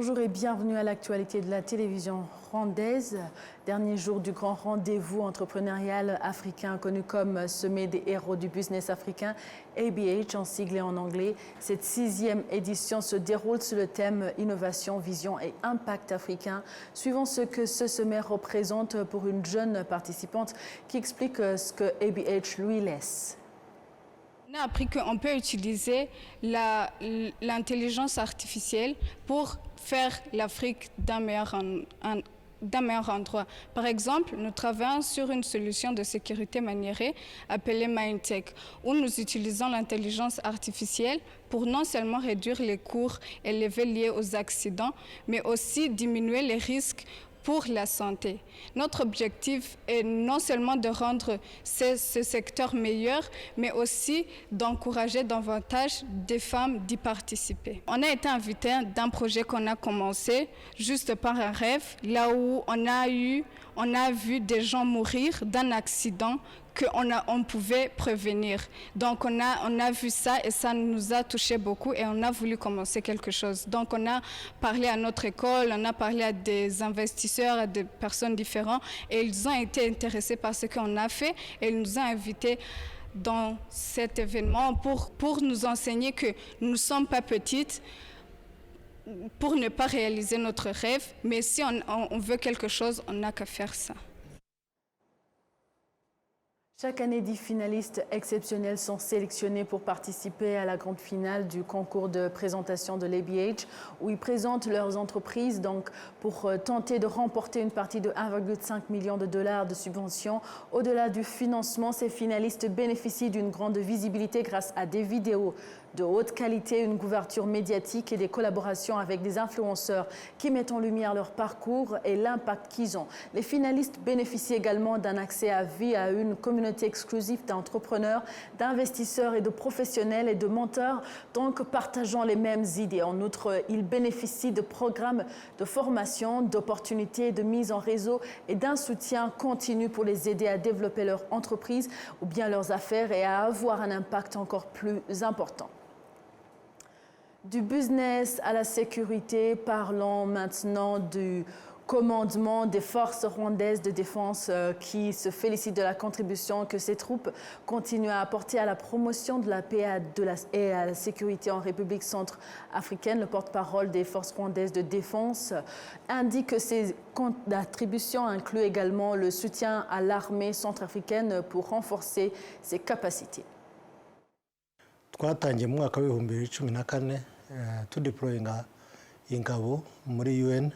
Bonjour et bienvenue à l'actualité de la télévision rwandaise. Dernier jour du grand rendez-vous entrepreneurial africain connu comme Sommet des héros du business africain, ABH en sigle en anglais. Cette 6e édition se déroule sous le thème Innovation, vision et impact africain, suivant ce que ce sommet représente pour une jeune participante qui explique ce que ABH lui laisse. On a appris qu'on peut utiliser l'intelligence artificielle pour faire l'Afrique d'un meilleur endroit. Par exemple, nous travaillons sur une solution de sécurité maniérée appelée MindTech, où nous utilisons l'intelligence artificielle pour non seulement réduire les coûts élevés liés aux accidents, mais aussi diminuer les risques pour la santé. Notre objectif est non seulement de rendre ce secteur meilleur, mais aussi d'encourager davantage des femmes d'y participer. On a été invité d'un projet qu'on a commencé juste par un rêve, là où on a vu des gens mourir d'un accident qu'on pouvait prévenir. Donc on a vu ça et ça nous a touché beaucoup et on a voulu commencer quelque chose. Donc on a parlé à notre école, on a parlé à des investisseurs, à des personnes différentes et ils ont été intéressés par ce qu'on a fait et ils nous ont invités dans cet événement pour nous enseigner que nous ne sommes pas petites pour ne pas réaliser notre rêve, mais si on veut quelque chose, on n'a qu'à faire ça. Chaque année, 10 finalistes exceptionnels sont sélectionnés pour participer à la grande finale du concours de présentation de l'ABH, où ils présentent leurs entreprises pour tenter de remporter une partie de 1,5 million de dollars de subventions. Au-delà du financement, ces finalistes bénéficient d'une grande visibilité grâce à des vidéos de haute qualité, une couverture médiatique et des collaborations avec des influenceurs qui mettent en lumière leur parcours et l'impact qu'ils ont. Les finalistes bénéficient également d'un accès à vie à une communauté exclusive d'entrepreneurs, d'investisseurs et de professionnels et de mentors, donc partageant les mêmes idées. En outre, ils bénéficient de programmes de formation, d'opportunités de mise en réseau et d'un soutien continu pour les aider à développer leur entreprise ou bien leurs affaires et à avoir un impact encore plus important. Du business à la sécurité, parlons maintenant du commandement des forces rwandaises de défense qui se félicite de la contribution que ces troupes continuent à apporter à la promotion de la paix et à la sécurité en République centrafricaine. Le porte-parole des forces rwandaises de défense indique que ces contributions incluent également le soutien à l'armée centrafricaine pour renforcer ses capacités. Twatangiye mu mwaka w'ibihumbi 2014 tudeployinga ingabo muri UN.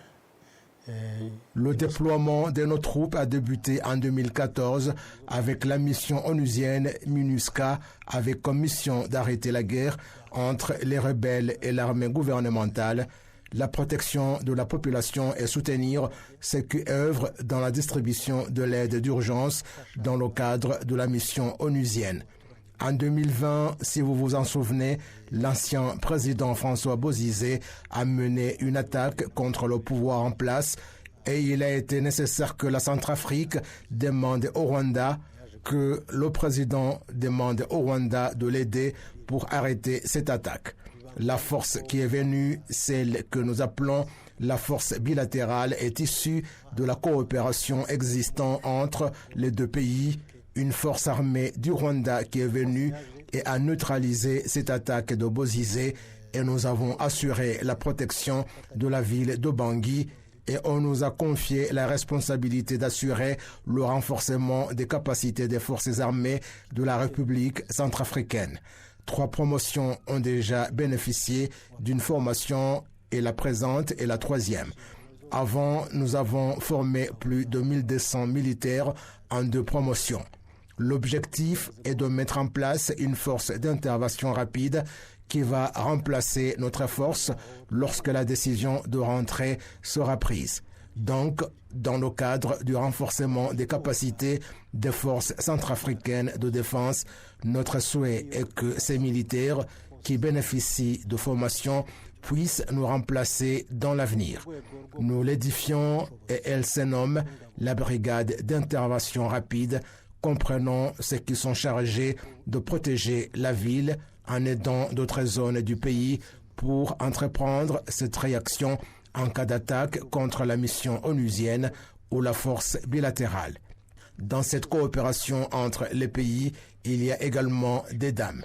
Le déploiement de nos troupes a débuté en 2014 avec la mission onusienne MINUSCA avec comme mission d'arrêter la guerre entre les rebelles et l'armée gouvernementale, la protection de la population et soutenir ceux qui œuvrent dans la distribution de l'aide d'urgence dans le cadre de la mission onusienne. En 2020, si vous vous en souvenez, l'ancien président François Bozizé a mené une attaque contre le pouvoir en place et il a été nécessaire que la Centrafrique demande au Rwanda, que le président demande au Rwanda de l'aider pour arrêter cette attaque. La force qui est venue, celle que nous appelons la force bilatérale, est issue de la coopération existant entre les deux pays. Une force armée du Rwanda qui est venue et a neutralisé cette attaque de Bozizé et nous avons assuré la protection de la ville de Bangui et on nous a confié la responsabilité d'assurer le renforcement des capacités des forces armées de la République centrafricaine. 3 promotions ont déjà bénéficié d'une formation et la présente est la 3e. Avant, nous avons formé plus de 1200 militaires en 2 promotions. L'objectif est de mettre en place une force d'intervention rapide qui va remplacer notre force lorsque la décision de rentrer sera prise. Donc, dans le cadre du renforcement des capacités des forces centrafricaines de défense, notre souhait est que ces militaires qui bénéficient de formation puissent nous remplacer dans l'avenir. Nous l'édifions et elle se nomme la brigade d'intervention rapide, comprenant ceux qui sont chargés de protéger la ville en aidant d'autres zones du pays pour entreprendre cette réaction en cas d'attaque contre la mission onusienne ou la force bilatérale. Dans cette coopération entre les pays, il y a également des dames.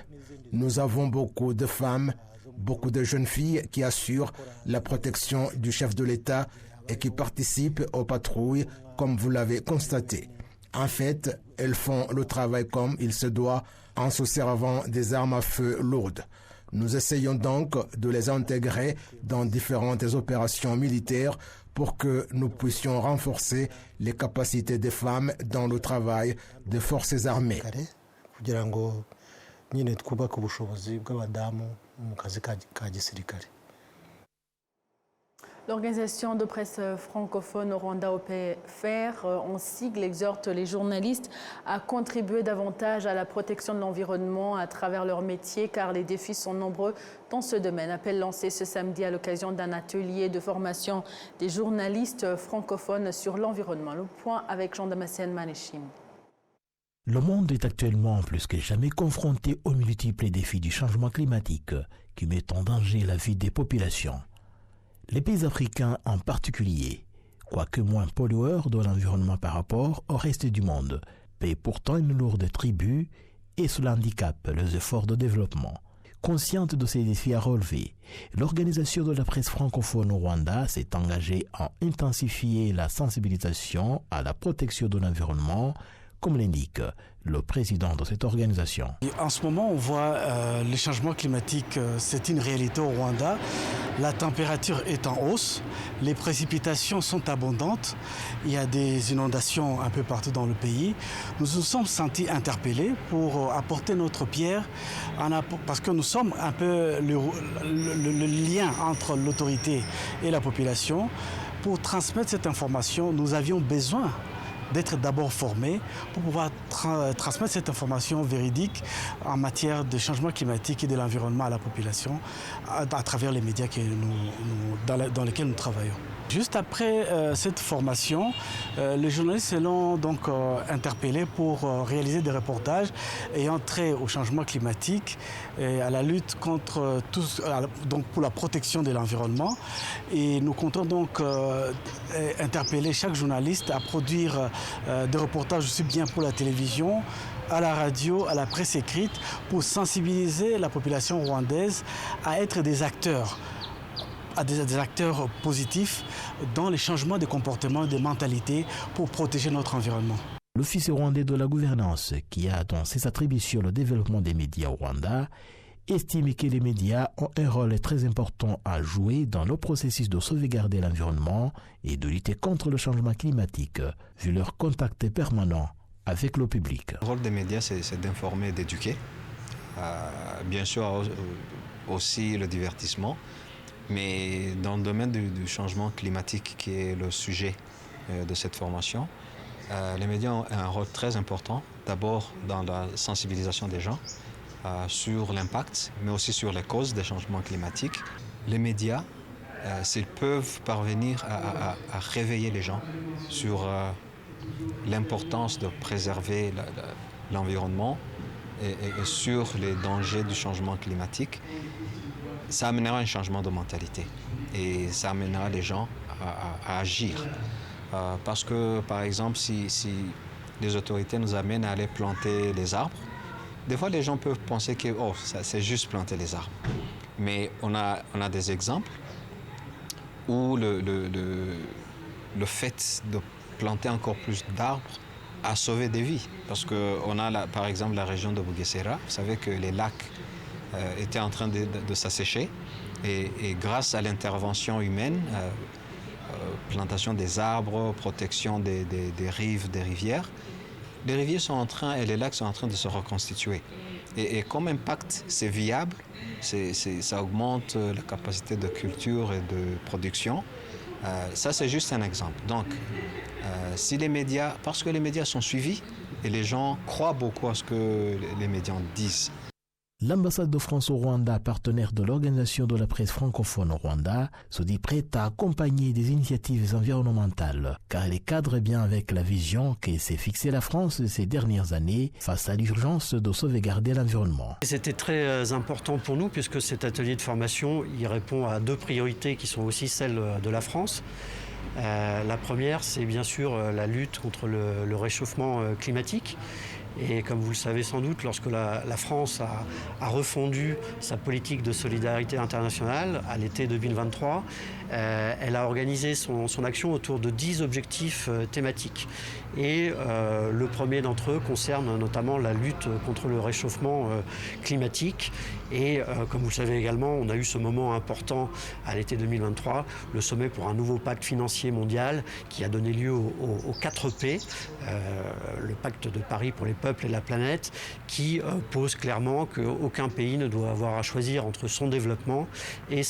Nous avons beaucoup de femmes, beaucoup de jeunes filles qui assurent la protection du chef de l'État et qui participent aux patrouilles, comme vous l'avez constaté. En fait, elles font le travail comme il se doit en se servant des armes à feu lourdes. Nous essayons donc de les intégrer dans différentes opérations militaires pour que nous puissions renforcer les capacités des femmes dans le travail des forces armées. L'organisation de presse francophone au Rwanda, OPFR, en sigle, exhorte les journalistes à contribuer davantage à la protection de l'environnement à travers leur métier, car les défis sont nombreux dans ce domaine. Appel lancé ce samedi à l'occasion d'un atelier de formation des journalistes francophones sur l'environnement. Le point avec Jean-Damascène Manéchim. Le monde est actuellement plus que jamais confronté aux multiples défis du changement climatique qui mettent en danger la vie des populations. Les pays africains en particulier, quoique moins pollueurs de l'environnement par rapport au reste du monde, paient pourtant une lourde tribut et cela handicape les efforts de développement. Consciente de ces défis à relever, l'organisation de la presse francophone au Rwanda s'est engagée à intensifier la sensibilisation à la protection de l'environnement, comme l'indique le président de cette organisation. En ce moment, on voit le changement climatique, c'est une réalité au Rwanda. La température est en hausse, les précipitations sont abondantes, il y a des inondations un peu partout dans le pays. Nous nous sommes sentis interpellés pour apporter notre pierre, parce que nous sommes un peu le lien entre l'autorité et la population. Pour transmettre cette information, nous avions besoin d'être d'abord formés pour pouvoir transmettre cette information véridique en matière de changement climatique et de l'environnement à la population à travers les médias dans lesquels nous travaillons. Juste après cette formation, les journalistes l'ont donc interpellés pour réaliser des reportages ayant trait au changement climatique et à la lutte contre donc pour la protection de l'environnement. Et nous comptons donc interpeller chaque journaliste à produire des reportages aussi bien pour la télévision, à la radio, à la presse écrite, pour sensibiliser la population rwandaise à être des acteurs positifs dans les changements de comportements et de mentalités pour protéger notre environnement. L'Office rwandais de la gouvernance, qui a dans ses attributions le développement des médias au Rwanda, estime que les médias ont un rôle très important à jouer dans le processus de sauvegarder l'environnement et de lutter contre le changement climatique, vu leur contact permanent avec le public. Le rôle des médias, c'est d'informer et d'éduquer. Bien sûr, aussi le divertissement. Mais dans le domaine du changement climatique, qui est le sujet de cette formation, les médias ont un rôle très important, d'abord dans la sensibilisation des gens sur l'impact, mais aussi sur les causes des changements climatiques. Les médias, s'ils peuvent parvenir à réveiller les gens sur l'importance de préserver l'environnement et sur les dangers du changement climatique, ça amènera un changement de mentalité et ça amènera les gens à agir. Parce que, par exemple, si les autorités nous amènent à aller planter les arbres, des fois les gens peuvent penser que c'est juste planter les arbres. Mais on a des exemples où le fait de planter encore plus d'arbres a sauvé des vies. Parce qu'on a par exemple la région de Bugesera, vous savez que les lacs étaient en train de s'assécher et grâce à l'intervention humaine, plantation des arbres, protection des rives, des rivières, les rivières sont en train et les lacs sont en train de se reconstituer. Et comme impact, c'est viable, ça augmente la capacité de culture et de production. Ça, c'est juste un exemple. Donc, si les médias, parce que les médias sont suivis et les gens croient beaucoup à ce que les médias disent, L'ambassade de France au Rwanda, partenaire de l'Organisation de la presse francophone au Rwanda, se dit prête à accompagner des initiatives environnementales, car elle cadre bien avec la vision que s'est fixée la France ces dernières années face à l'urgence de sauvegarder l'environnement. C'était très important pour nous puisque cet atelier de formation il répond à deux priorités qui sont aussi celles de la France. La première, c'est bien sûr la lutte contre le réchauffement climatique. Et comme vous le savez sans doute, lorsque la France a refondu sa politique de solidarité internationale à l'été 2023, elle a organisé son action autour de 10 objectifs thématiques. Et le premier d'entre eux concerne notamment la lutte contre le réchauffement climatique. Et comme vous le savez également, on a eu ce moment important à l'été 2023, le sommet pour un nouveau pacte financier mondial qui a donné lieu aux 4 P, le pacte de Paris pour les peuples et la planète, qui pose clairement qu'aucun pays ne doit avoir à choisir entre son développement et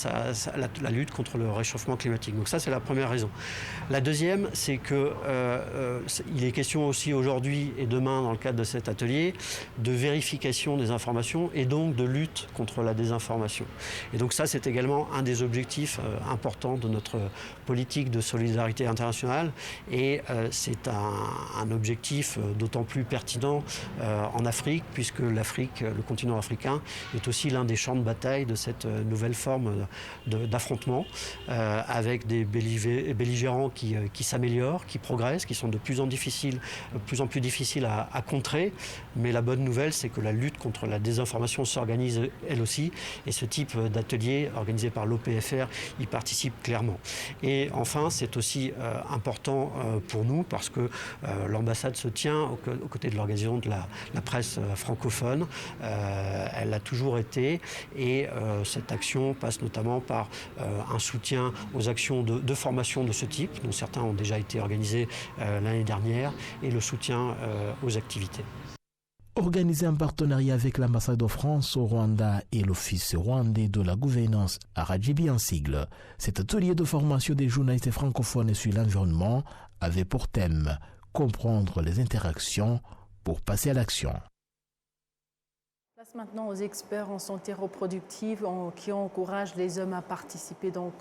la lutte contre le réchauffement climatique. Donc ça, c'est la première raison. La deuxième, c'est qu'il est question aussi aujourd'hui et demain, dans le cadre de cet atelier, de vérification des informations et donc de lutte contre la désinformation. Et donc ça, c'est également un des objectifs importants de notre politique de solidarité internationale et c'est un objectif d'autant plus pertinent en Afrique, puisque l'Afrique, le continent africain, est aussi l'un des champs de bataille de cette nouvelle forme d'affrontement, avec des belligérants qui s'améliorent, qui progressent, qui sont de plus en plus difficiles à contrer. Mais la bonne nouvelle, c'est que la lutte contre la désinformation s'organise elle aussi, et ce type d'atelier organisé par l'OPFR y participe clairement. Et enfin, c'est aussi important pour nous, parce que l'ambassade se tient aux côtés de l'organisation de la presse francophone. Elle l'a toujours été, et cette action passe notamment par un soutien aux actions de formation de ce type, dont certains ont déjà été organisés l'année dernière, et le soutien aux activités. Organisé en partenariat avec l'ambassade de France au Rwanda et l'Office rwandais de la gouvernance RGB en sigle, cet atelier de formation des journalistes francophones sur l'environnement avait pour thème comprendre les interactions pour passer à l'action. Place maintenant aux experts en santé reproductive qui encouragent les hommes à participer donc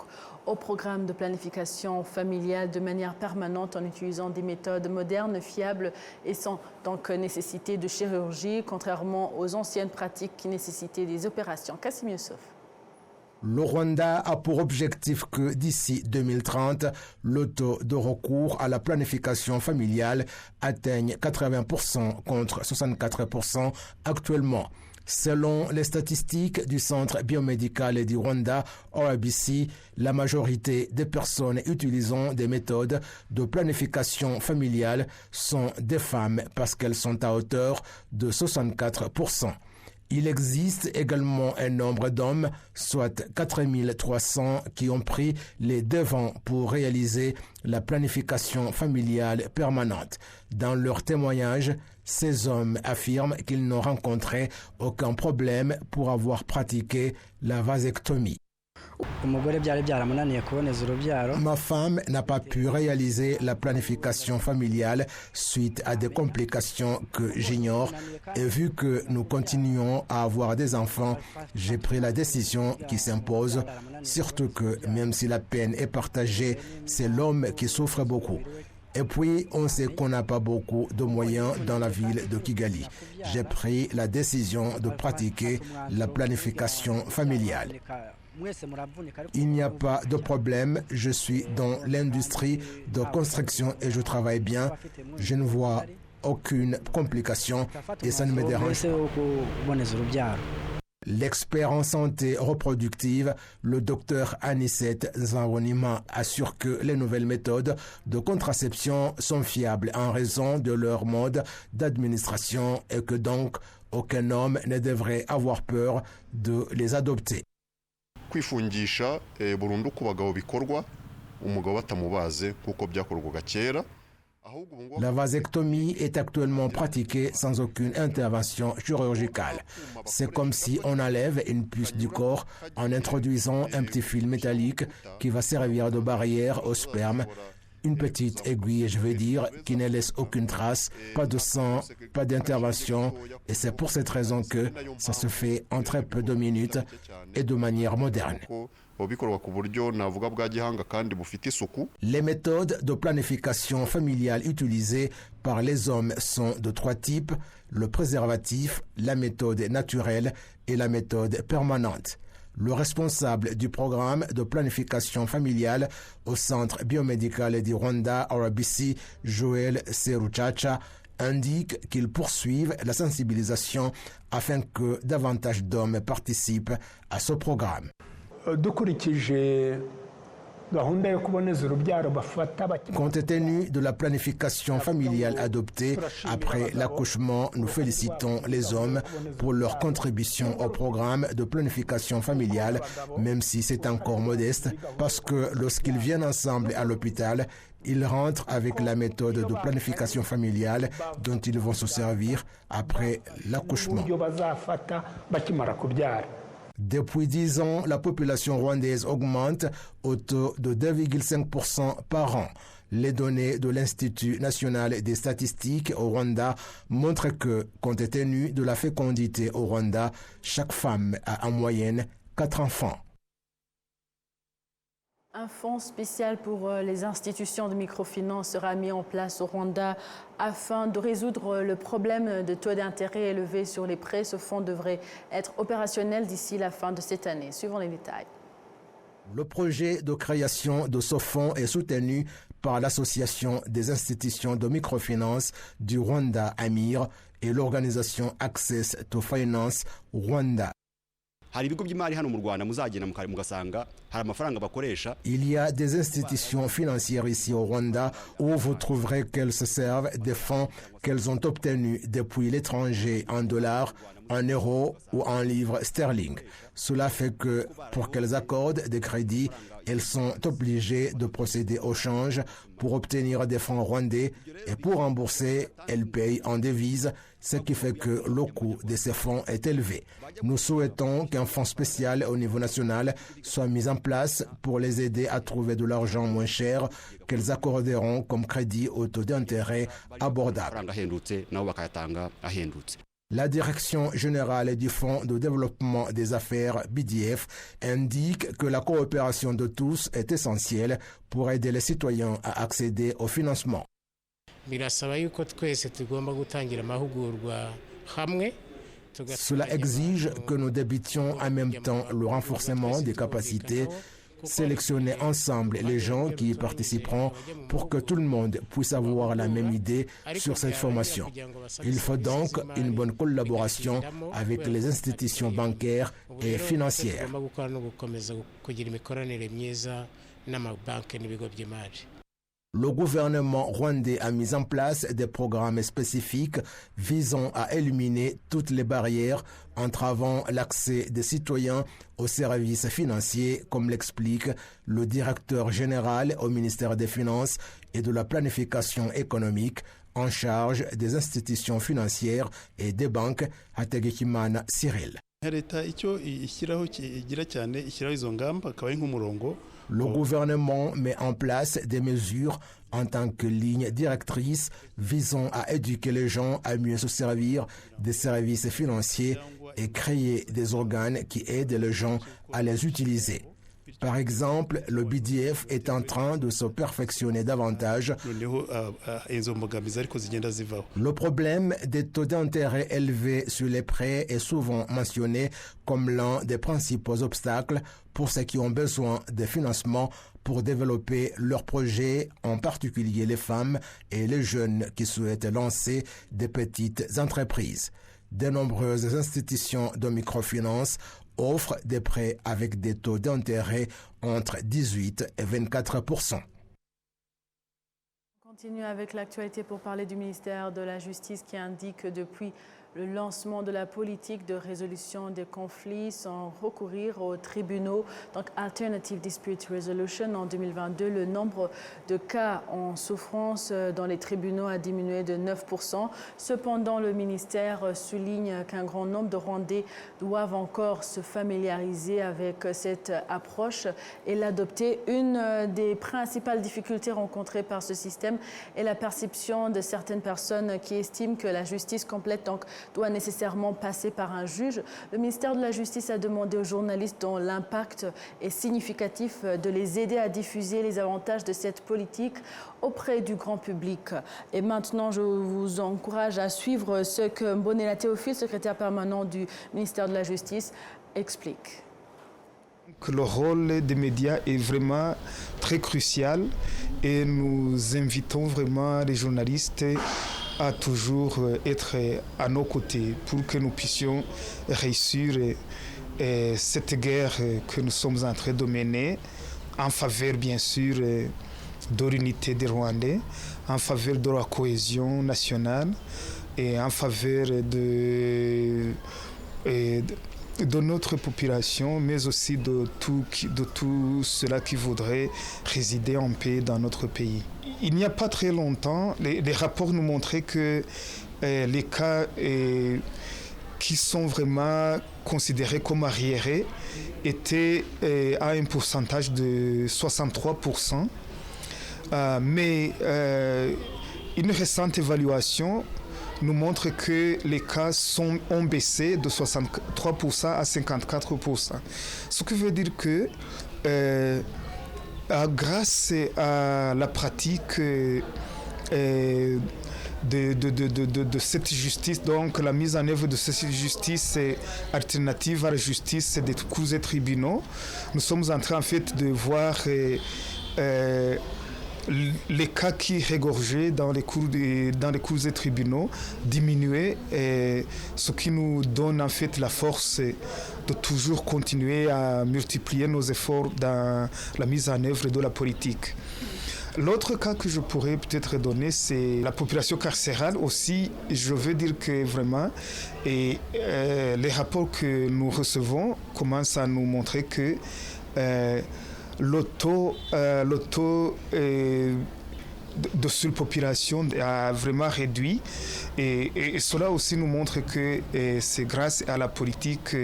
au programme de planification familiale de manière permanente en utilisant des méthodes modernes, fiables et sans donc nécessité de chirurgie, contrairement aux anciennes pratiques qui nécessitaient des opérations. Kassim Youssef. Le Rwanda a pour objectif que d'ici 2030, le taux de recours à la planification familiale atteigne 80% contre 64% actuellement. Selon les statistiques du Centre biomédical du Rwanda, RBC, la majorité des personnes utilisant des méthodes de planification familiale sont des femmes parce qu'elles sont à hauteur de 64%. Il existe également un nombre d'hommes, soit 4300, qui ont pris les devants pour réaliser la planification familiale permanente. Dans leur témoignage, ces hommes affirment qu'ils n'ont rencontré aucun problème pour avoir pratiqué la vasectomie. Ma femme n'a pas pu réaliser la planification familiale suite à des complications que j'ignore, et vu que nous continuons à avoir des enfants, j'ai pris la décision qui s'impose, surtout que même si la peine est partagée, c'est l'homme qui souffre beaucoup. Et puis, on sait qu'on n'a pas beaucoup de moyens dans la ville de Kigali. J'ai pris la décision de pratiquer la planification familiale. Il n'y a pas de problème, je suis dans l'industrie de construction et je travaille bien. Je ne vois aucune complication et ça ne me dérange pas. L'expert en santé reproductive, le docteur Anicette Nzawonima, assure que les nouvelles méthodes de contraception sont fiables en raison de leur mode d'administration et que donc aucun homme ne devrait avoir peur de les adopter. Kwifungisha burundu ku bagabo bikorwa umugabo batamubaze kuko byakorwaga kera. La vasectomie est actuellement pratiquée sans aucune intervention chirurgicale. C'est comme si on enlève une puce du corps en introduisant un petit fil métallique qui va servir de barrière au sperme. Une petite aiguille, je veux dire, qui ne laisse aucune trace, pas de sang, pas d'intervention. Et c'est pour cette raison que ça se fait en très peu de minutes et de manière moderne. Les méthodes de planification familiale utilisées par les hommes sont de 3 types, le préservatif, la méthode naturelle et la méthode permanente. Le responsable du programme de planification familiale au Centre biomédical du Rwanda, RBC, Joël Seruchacha, indique qu'ils poursuivent la sensibilisation afin que davantage d'hommes participent à ce programme. Compte tenu de la planification familiale adoptée après l'accouchement, nous félicitons les hommes pour leur contribution au programme de planification familiale, même si c'est encore modeste, parce que lorsqu'ils viennent ensemble à l'hôpital, ils rentrent avec la méthode de planification familiale dont ils vont se servir après l'accouchement. Depuis 10 ans, la population rwandaise augmente au taux de 2,5% par an. Les données de l'Institut national des statistiques au Rwanda montrent que, compte tenu de la fécondité au Rwanda, chaque femme a en moyenne 4 enfants. Un fonds spécial pour les institutions de microfinance sera mis en place au Rwanda afin de résoudre le problème de taux d'intérêt élevés sur les prêts. Ce fonds devrait être opérationnel d'ici la fin de cette année. Suivons les détails. Le projet de création de ce fonds est soutenu par l'Association des institutions de microfinance du Rwanda, AMIR, et l'organisation Access to Finance Rwanda. Il y a des institutions financières ici au Rwanda où vous trouverez qu'elles se servent des fonds qu'elles ont obtenus depuis l'étranger en dollars, en euros ou en livres sterling. Cela fait que pour qu'elles accordent des crédits, elles sont obligées de procéder au change pour obtenir des fonds rwandais et pour rembourser, elles payent en devises, ce qui fait que le coût de ces fonds est élevé. Nous souhaitons qu'un fonds spécial au niveau national soit mis en place pour les aider à trouver de l'argent moins cher qu'elles accorderont comme crédit au taux d'intérêt abordable. La Direction générale du Fonds de développement des affaires BDF indique que la coopération de tous est essentielle pour aider les citoyens à accéder au financement. Cela exige que nous débutions en même temps le renforcement des capacités, sélectionner ensemble les gens qui y participeront pour que tout le monde puisse avoir la même idée sur cette formation. Il faut donc une bonne collaboration avec les institutions bancaires et financières. Le gouvernement rwandais a mis en place des programmes spécifiques visant à éliminer toutes les barrières entravant l'accès des citoyens aux services financiers, comme l'explique le directeur général au ministère des Finances et de la Planification économique en charge des institutions financières et des banques, Hategekimana Cyril. Le gouvernement met en place des mesures en tant que ligne directrice visant à éduquer les gens à mieux se servir des services financiers et créer des organes qui aident les gens à les utiliser. Par exemple, le BDF est en train de se perfectionner davantage. Le problème des taux d'intérêt élevés sur les prêts est souvent mentionné comme l'un des principaux obstacles pour ceux qui ont besoin de financement pour développer leurs projets, en particulier les femmes et les jeunes qui souhaitent lancer des petites entreprises. De nombreuses institutions de microfinance offrent des prêts avec des taux d'intérêt entre 18 et 24%. On continue avec l'actualité pour parler du ministère de la Justice qui indique que depuis le lancement de la politique de résolution des conflits sans recourir aux tribunaux, donc Alternative Dispute Resolution. En 2022, le nombre de cas en souffrance dans les tribunaux a diminué de 9%. Cependant, le ministère souligne qu'un grand nombre de Rwandais doivent encore se familiariser avec cette approche et l'adopter. Une des principales difficultés rencontrées par ce système est la perception de certaines personnes qui estiment que la justice complète donc, doit nécessairement passer par un juge. Le ministère de la Justice a demandé aux journalistes dont l'impact est significatif de les aider à diffuser les avantages de cette politique auprès du grand public. Et maintenant, je vous encourage à suivre ce que Mbonela Théophile, secrétaire permanent du ministère de la Justice, explique. Le rôle des médias est vraiment très crucial et nous invitons vraiment les journalistes à toujours être à nos côtés pour que nous puissions réussir cette guerre que nous sommes en train de mener en faveur bien sûr de l'unité des Rwandais, en faveur de la cohésion nationale et en faveur de notre population, mais aussi de tout cela qui voudrait résider en paix dans notre pays. Il n'y a pas très longtemps, les rapports nous montraient que les cas qui sont vraiment considérés comme arriérés étaient à un pourcentage de 63%. Mais une récente évaluation nous montre que les cas ont baissé de 63% à 54%. Ce qui veut dire que grâce à la pratique de cette justice, donc la mise en œuvre de cette justice alternative à la justice des cours et tribunaux, nous sommes en train en fait de voir les cas qui régorgeaient dans les cours et tribunaux diminuer, ce qui nous donne en fait la force de toujours continuer à multiplier nos efforts dans la mise en œuvre de la politique. L'autre cas que je pourrais peut-être donner, c'est la population carcérale aussi. Je veux dire que vraiment, les rapports que nous recevons commencent à nous montrer que le taux de surpopulation a vraiment réduit et cela aussi nous montre que c'est grâce à la politique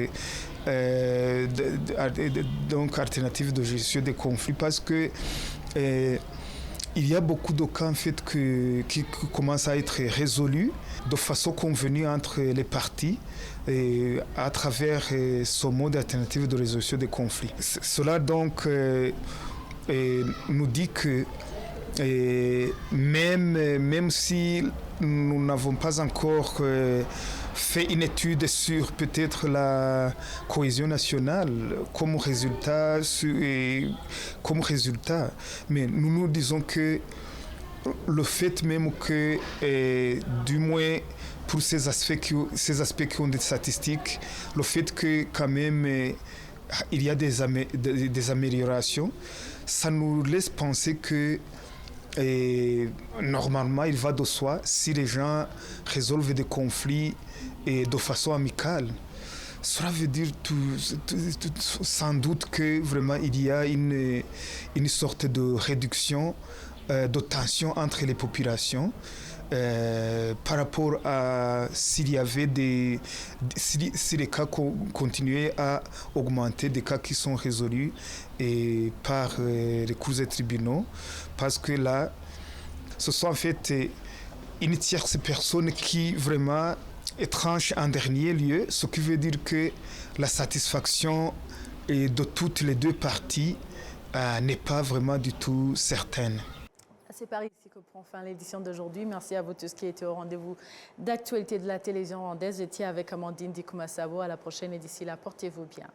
donc alternative de gestion des conflits, parce que il y a beaucoup de cas en fait qui commencent à être résolus de façon convenue entre les parties et à travers ce mode alternatif de résolution des conflits. Cela donc nous dit que même si nous n'avons pas encore fait une étude sur peut-être la cohésion nationale comme résultat, mais nous nous disons que le fait même que, du moins pour ces aspects qui ont des statistiques, le fait que quand même il y a des améliorations, ça nous laisse penser que normalement il va de soi si les gens résolvent des conflits de façon amicale. Cela veut dire sans doute que vraiment il y a une sorte de réduction de tension entre les populations par rapport à s'il y avait si les cas continuaient à augmenter, des cas qui sont résolus par les cours et tribunaux, parce que là ce sont en fait une tierce personne qui vraiment tranche en dernier lieu, ce qui veut dire que la satisfaction de toutes les deux parties n'est pas vraiment du tout certaine. C'est par ici que prend fin l'édition d'aujourd'hui. Merci à vous tous qui étaient au rendez-vous d'actualité de la télévision rwandaise. J'étais avec Amandine Dikumasabo. À la prochaine et d'ici là, portez-vous bien.